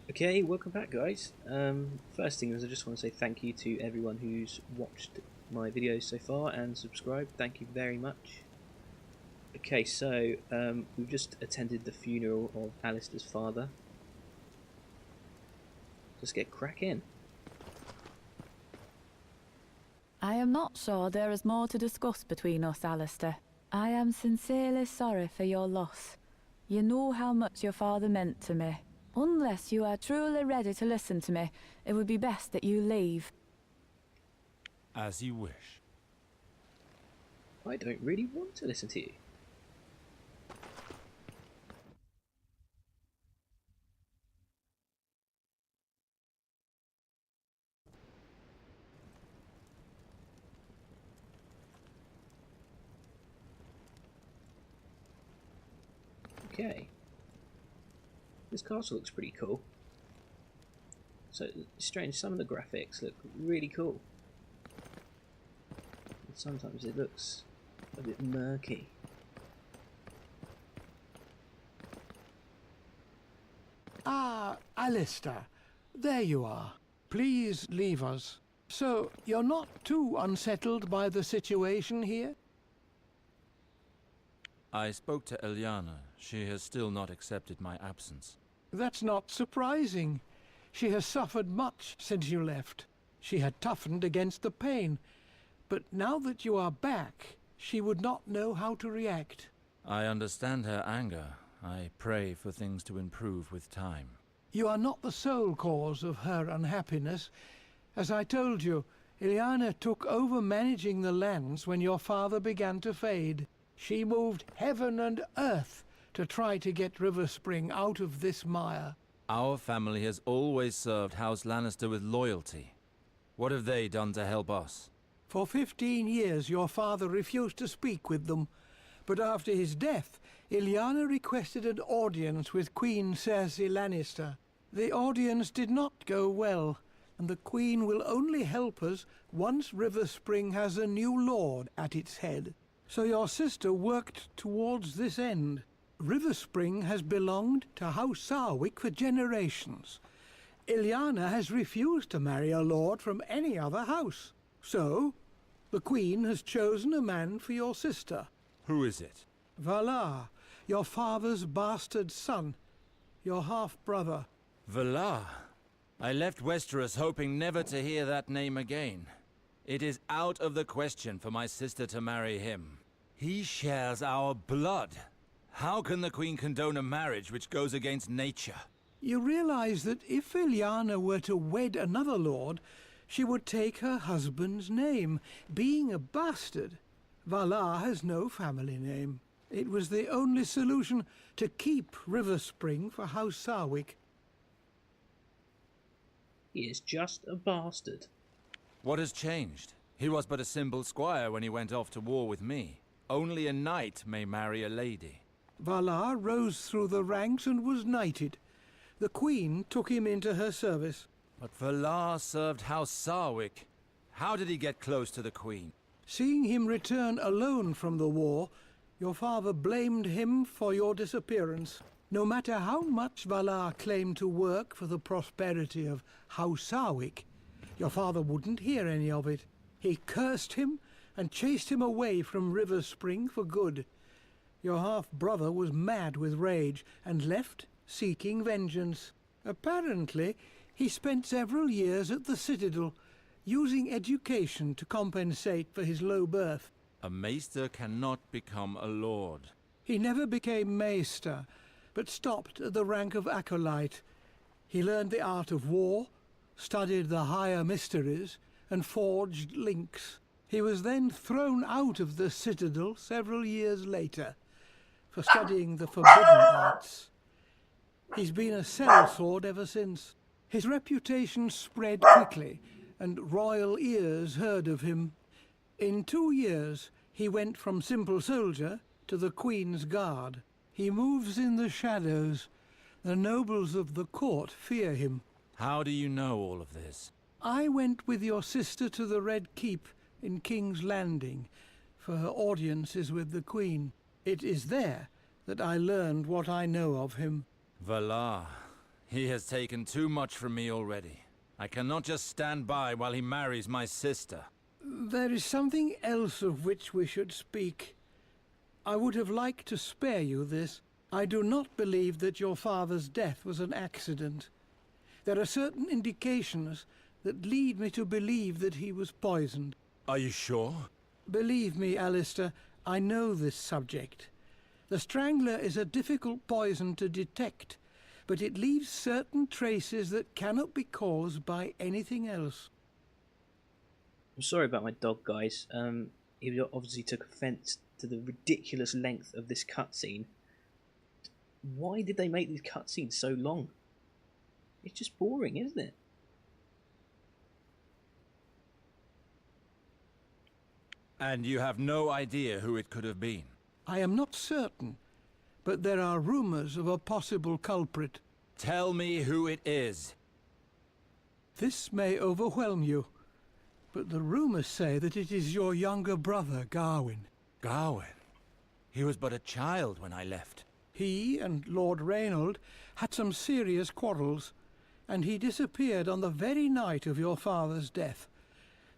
Okay, welcome back, guys. First thing is I just want to say thank you to everyone who's watched my videos so far and subscribed. Thank you very much. Okay, so we've just attended the funeral of Alistair's father. Let's get cracking. I am not sure there is more to discuss between us, Alistair. I am sincerely sorry for your loss. You know how much your father meant to me. Unless you are truly ready to listen to me, it would be best that you leave. As you wish. I don't really want to listen to you. Okay. This castle looks pretty cool. So, strange, some of the graphics look really cool. And sometimes it looks a bit murky. Ah, Alistair, there you are. Please leave us. So, you're not too unsettled by the situation here? I spoke to Eliana. She has still not accepted my absence. That's not surprising. She has suffered much since you left. She had toughened against the pain. But now that you are back, she would not know how to react. I understand her anger. I pray for things to improve with time. You are not the sole cause of her unhappiness. As I told you, Eliana took over managing the lands when your father began to fade. She moved heaven and earth to try to get Riverspring out of this mire. Our family has always served House Lannister with loyalty. What have they done to help us? For 15 years your father refused to speak with them, but after his death, Eliana requested an audience with Queen Cersei Lannister. The audience did not go well, and the Queen will only help us once Riverspring has a new lord at its head. So your sister worked towards this end. Riverspring has belonged to House Sarwick for generations. Eliana has refused to marry a lord from any other house. So, the Queen has chosen a man for your sister. Who is it? Valar, your father's bastard son, your half-brother. Valar. I left Westeros hoping never to hear that name again. It is out of the question for my sister to marry him. He shares our blood. How can the Queen condone a marriage which goes against nature? You realize that if Eliana were to wed another lord, she would take her husband's name. Being a bastard, Valar has no family name. It was the only solution to keep Riverspring for House Sarwick. He is just a bastard. What has changed? He was but a simple squire when he went off to war with me. Only a knight may marry a lady. Valar rose through the ranks and was knighted. The Queen took him into her service. But Valar served House Sarwick. How did he get close to the Queen? Seeing him return alone from the war, your father blamed him for your disappearance. No matter how much Valar claimed to work for the prosperity of House Sarwick, your father wouldn't hear any of it. He cursed him and chased him away from Riverspring for good. Your half-brother was mad with rage and left seeking vengeance. Apparently, he spent several years at the Citadel, using education to compensate for his low birth. A maester cannot become a lord. He never became maester, but stopped at the rank of acolyte. He learned the art of war, studied the higher mysteries, and forged links. He was then thrown out of the Citadel several years later for studying the forbidden arts. He's been a sellsword ever since. His reputation spread quickly, and royal ears heard of him. In 2 years, he went from simple soldier to the Queen's Guard. He moves in the shadows. The nobles of the court fear him. How do you know all of this? I went with your sister to the Red Keep in King's Landing for her audiences with the Queen. It is there that I learned what I know of him. Valar. He has taken too much from me already. I cannot just stand by while he marries my sister. There is something else of which we should speak. I would have liked to spare you this. I do not believe that your father's death was an accident. There are certain indications that lead me to believe that he was poisoned. Are you sure? Believe me, Alistair, I know this subject. The Strangler is a difficult poison to detect, but it leaves certain traces that cannot be caused by anything else. I'm sorry about my dog, guys. He obviously took offence to the ridiculous length of this cutscene. Why did they make these cutscenes so long? It's just boring, isn't it? And you have no idea who it could have been? I am not certain, but there are rumors of a possible culprit. Tell me who it is. This may overwhelm you, but the rumors say that it is your younger brother, Gawain. Gawain? He was but a child when I left. He and Lord Reynold had some serious quarrels, and he disappeared on the very night of your father's death.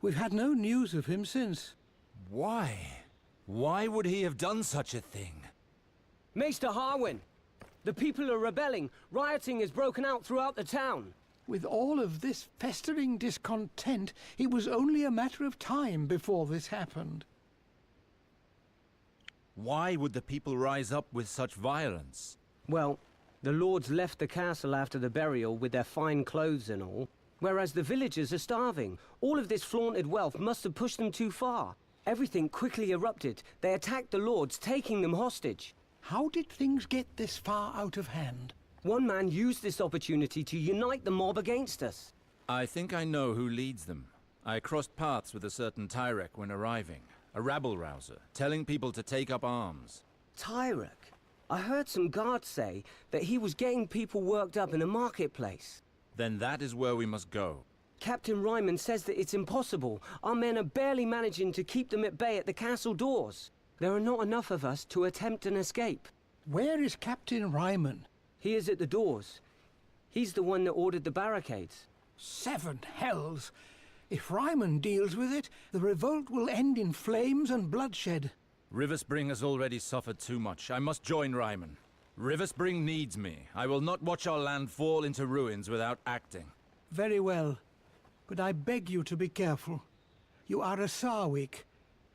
We've had no news of him since. Why? Why would he have done such a thing? Maester Harwin! The people are rebelling. Rioting has broken out throughout the town. With all of this festering discontent, it was only a matter of time before this happened. Why would the people rise up with such violence? Well, the lords left the castle after the burial with their fine clothes and all, whereas the villagers are starving. All of this flaunted wealth must have pushed them too far. Everything quickly erupted. They attacked the lords, taking them hostage. How did things get this far out of hand? One man used this opportunity to unite the mob against us. I think I know who leads them. I crossed paths with a certain Tyrek when arriving. A rabble-rouser, telling people to take up arms. Tyrek? I heard some guards say that he was getting people worked up in a marketplace. Then that is where we must go. Captain Ryman says that it's impossible. Our men are barely managing to keep them at bay at the castle doors. There are not enough of us to attempt an escape. Where is Captain Ryman? He is at the doors. He's the one that ordered the barricades. 7 hells! If Ryman deals with it, the revolt will end in flames and bloodshed. Riverspring has already suffered too much. I must join Ryman. Riverspring needs me. I will not watch our land fall into ruins without acting. Very well, but I beg you to be careful. You are a Sarwick.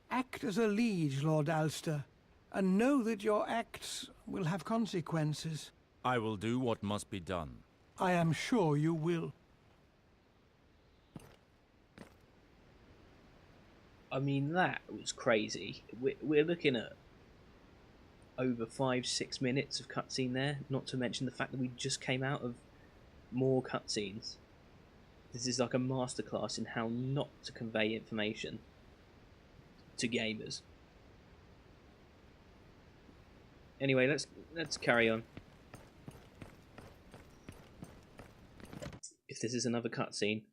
Act as a liege, Lord Alster, and know that your acts will have consequences. I will do what must be done. I am sure you will. I mean, that was crazy. We're looking at over 5-6 minutes of cutscene there, not to mention the fact that we just came out of more cutscenes. This is like a masterclass in how not to convey information to gamers. Anyway, let's carry on. If this is another cutscene.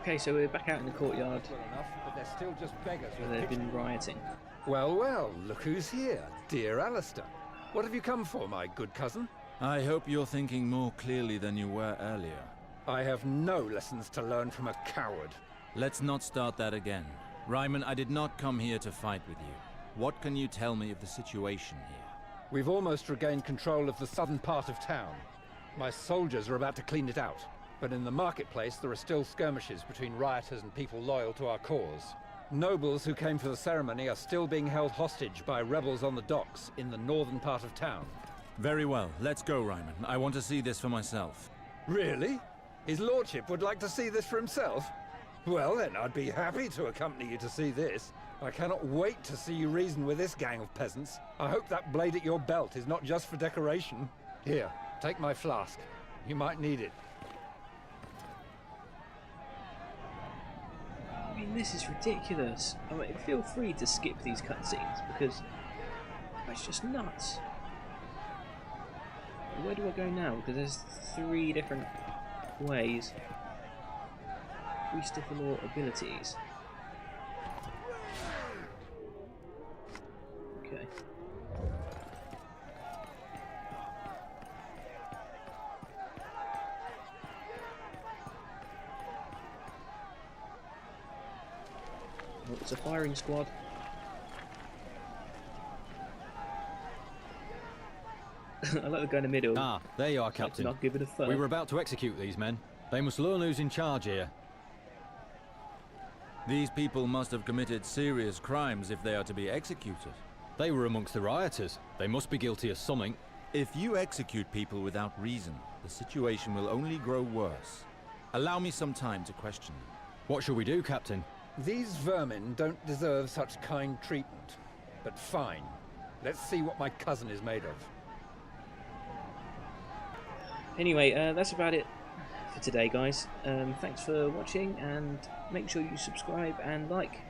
Okay, so we're back out in the courtyard Well enough, but they're still just beggars. where they've been rioting. Well, well, look who's here. Dear Alistair. What have you come for, my good cousin? I hope you're thinking more clearly than you were earlier. I have no lessons to learn from a coward. Let's not start that again. Ryman, I did not come here to fight with you. What can you tell me of the situation here? We've almost regained control of the southern part of town. My soldiers are about to clean it out. But in the marketplace, there are still skirmishes between rioters and people loyal to our cause. Nobles who came for the ceremony are still being held hostage by rebels on the docks in the northern part of town. Very well. Let's go, Ryman. I want to see this for myself. Really? His lordship would like to see this for himself? Well then, I'd be happy to accompany you to see this. I cannot wait to see you reason with this gang of peasants. I hope that blade at your belt is not just for decoration. Here, take my flask. You might need it. I mean, this is ridiculous. I mean, feel free to skip these cutscenes because it's just nuts. Where do I go now? Because there's 3 different ways. 3 stiffer law abilities. Okay. Well, it's a firing squad. I like the guy in the middle. Ah, there you are, Captain. Not give it a fuck. We were about to execute these men. They must learn who's in charge here. These people must have committed serious crimes if they are to be executed. They were amongst the rioters. They must be guilty of something. If you execute people without reason, the situation will only grow worse. Allow me some time to question them. What shall we do, Captain? These vermin don't deserve such kind treatment. But fine. Let's see what my cousin is made of. Anyway, that's about it for today, guys. Thanks for watching, and make sure you subscribe and like.